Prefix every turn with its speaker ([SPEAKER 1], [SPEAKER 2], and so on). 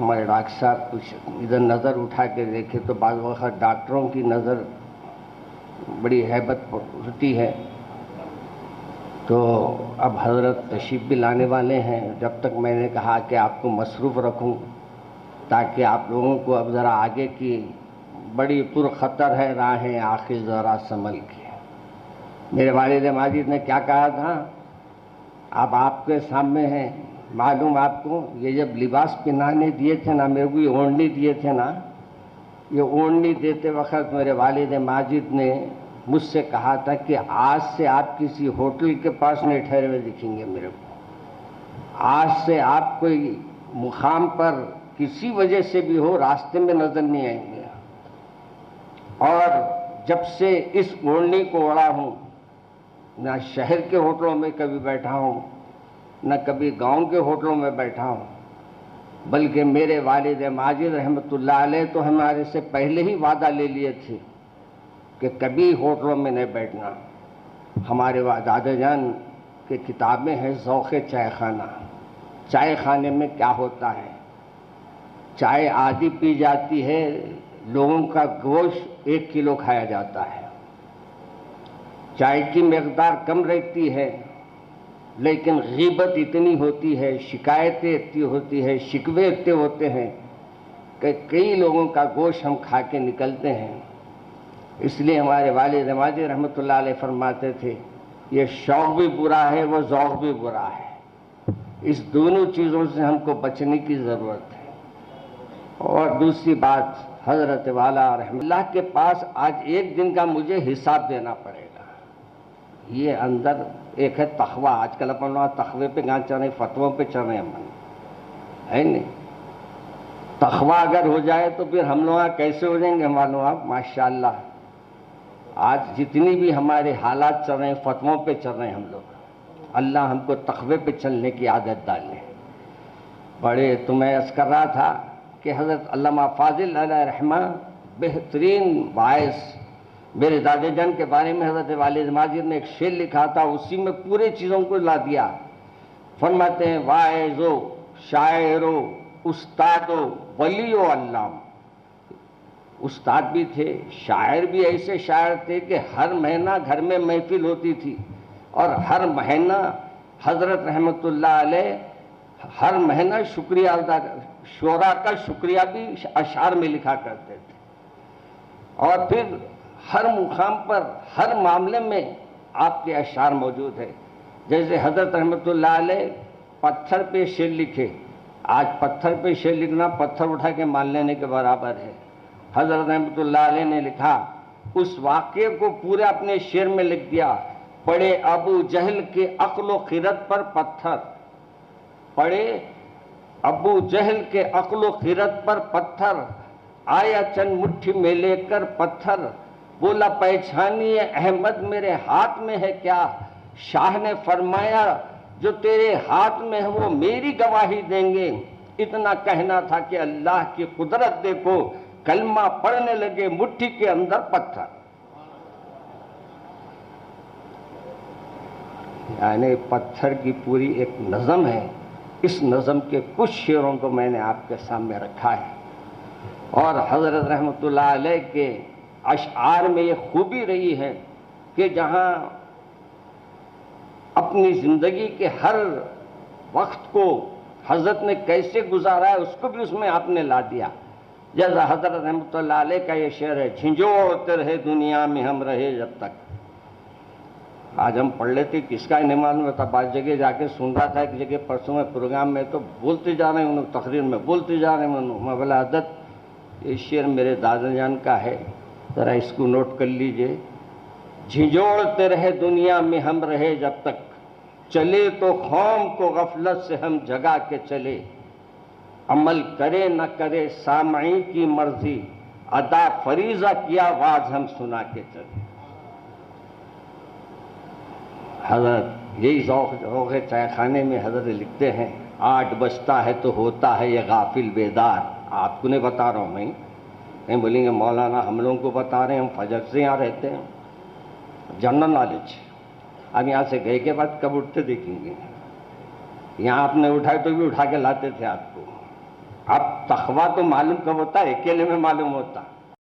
[SPEAKER 1] ہمارے ڈاکٹر صاحب کچھ ادھر نظر اٹھا کے دیکھے تو بعض وقت ڈاکٹروں کی نظر بڑی ہیبت ہوتی ہے. تو اب حضرت تشریف بھی لانے والے ہیں. جب تک میں نے کہا کہ آپ کو مصروف رکھوں تاکہ آپ لوگوں کو اب ذرا آگے کی بڑی پرخطر ہے راہیں آخر ذرا سنبھل کے. میرے والد ماجد نے کیا کہا تھا، اب آپ کے سامنے ہیں، معلوم آپ کو یہ جب لباس پہنانے دیے تھے نا، میرے کو یہ اوڑھنی دیے تھے نا، یہ اوڑھنی دیتے وقت میرے والد ماجد نے مجھ سے کہا تھا کہ آج سے آپ کسی ہوٹل کے پاس نہیں ٹھہرے ہوئے دکھیں گے میرے کو. آج سے آپ کوئی مقام پر کسی وجہ سے بھی ہو راستے میں نظر نہیں آئیں گے. اور جب سے اس اوڑھنی کو اوڑھا ہوں، نہ شہر کے ہوٹلوں میں کبھی بیٹھا ہوں، نہ کبھی گاؤں کے ہوٹلوں میں بیٹھا ہوں، بلکہ میرے والد ماجد رحمۃ اللہ علیہ تو ہمارے سے پہلے ہی وعدہ لے لیے تھے کہ کبھی ہوٹلوں میں نہیں بیٹھنا. ہمارے دادا جان کی کتابیں ہیں ذوق چائے خانہ. چائے خانے میں کیا ہوتا ہے، چائے آدھی پی جاتی ہے، لوگوں کا گوشت 1 کلو کھایا جاتا ہے. چائے کی مقدار کم رہتی ہے لیکن غیبت اتنی ہوتی ہے، شکایتیں اتنی ہوتی ہے، شکوے اتنے ہوتے ہیں کہ کئی لوگوں کا گوشت ہم کھا کے نکلتے ہیں. اس لیے ہمارے والد ماجد رحمۃ اللہ علیہ فرماتے تھے یہ شوق بھی برا ہے، وہ ذوق بھی برا ہے. اس دونوں چیزوں سے ہم کو بچنے کی ضرورت ہے. اور دوسری بات، حضرت والا رحمۃ اللہ کے پاس آج ایک دن کا مجھے حساب دینا پڑے گا. یہ اندر ایک ہے تقوی. آج کل اپن لوگ تقوی پہ گاں چل رہے ہیں، فتووں پہ چل رہے ہیں، من ہے نہیں. تقوی اگر ہو جائے تو پھر ہم لوگ کیسے ہو جائیں گے معلوم آپ. ماشاءاللہ آج جتنی بھی ہمارے حالات چل رہے ہیں فتووں پہ چل رہے ہیں ہم لوگ. اللہ ہم کو تقوی پہ چلنے کی عادت ڈالے. بڑے تو میں عرض کر رہا تھا کہ حضرت علامہ فاضل علیہ رحمہ بہترین باعث، میرے دادا جان کے بارے میں حضرت والد ماجد نے ایک شعر لکھا تھا، اسی میں پورے چیزوں کو لا دیا. فرماتے ہیں واعظو شاعرو استادو ولیو علام. استاد بھی تھے، شاعر بھی ایسے شاعر تھے کہ ہر مہینہ گھر میں محفل ہوتی تھی، اور ہر مہینہ حضرت رحمۃ اللہ علیہ ہر مہینہ شکریہ ادا، شعراء کا شکریہ بھی اشعار میں لکھا کرتے تھے. اور پھر ہر مقام پر ہر معاملے میں آپ کے اشعار موجود ہیں. جیسے حضرت رحمۃ اللہ علیہ پتھر پہ شعر لکھے. آج پتھر پہ شعر لکھنا پتھر اٹھا کے مان لینے کے برابر ہے. حضرت رحمۃ اللہ علیہ نے لکھا، اس واقعے کو پورے اپنے شعر میں لکھ دیا. پڑے ابو جہل کے عقل و خرد پر پتھر، پڑے ابو جہل کے عقل و خرد پر پتھر، آیا چند مٹھی میں لے کر پتھر، بولا پہچانی احمد میرے ہاتھ میں ہے کیا، شاہ نے فرمایا جو تیرے ہاتھ میں ہے وہ میری گواہی دیں گے. اتنا کہنا تھا کہ اللہ کی قدرت دیکھو، کلمہ پڑھنے لگے مٹھی کے اندر پتھر. یعنی پتھر کی پوری ایک نظم ہے. اس نظم کے کچھ شعروں کو میں نے آپ کے سامنے رکھا ہے. اور حضرت رحمۃ اللہ علیہ کے اشعار میں یہ خوبی رہی ہے کہ جہاں اپنی زندگی کے ہر وقت کو حضرت نے کیسے گزارا ہے اس کو بھی اس میں آپ نے لا دیا. جیسا حضرت رحمۃ اللہ علیہ کا یہ شعر ہے، جھنجھوڑتے رہے دنیا میں ہم رہے جب تک. آج ہم پڑھ لیتے کس کا نہیں معلوم ہوتا. بعض جگہ جا کے سن رہا تھا، ایک جگہ پرسوں میں پروگرام میں تو بولتے جا رہے ہیں، تقریر میں بولتے جا رہے ہیں. میں بولا عادت یہ شعر میرے دادا جان کا ہے، ذرا اس کو نوٹ کر لیجئے. جھنجھوڑتے رہے دنیا میں ہم رہے جب تک، چلے تو قوم کو غفلت سے ہم جگا کے چلے. عمل کرے نہ کرے سامعین کی مرضی، ادا فریضہ کیا واز ہم سنا کے چلے. حضرت یہی ذوق ہے چائے خانے میں. حضرت لکھتے ہیں 8 بجتا ہے تو ہوتا ہے یہ غافل بیدار. آپ کو نہیں بتا رہا ہوں میں، کہیں بولیں گے مولانا ہم لوگوں کو بتا رہے ہیں، ہم فجر سے یہاں رہتے ہیں. General knowledge. اب یہاں سے گئے کے بعد کب اٹھتے دیکھیں گے. یہاں آپ نے اٹھائے تو بھی اٹھا کے لاتے تھے آپ کو. اب تقویٰ تو معلوم کب ہوتا ہے؟ اکیلے میں معلوم ہوتا.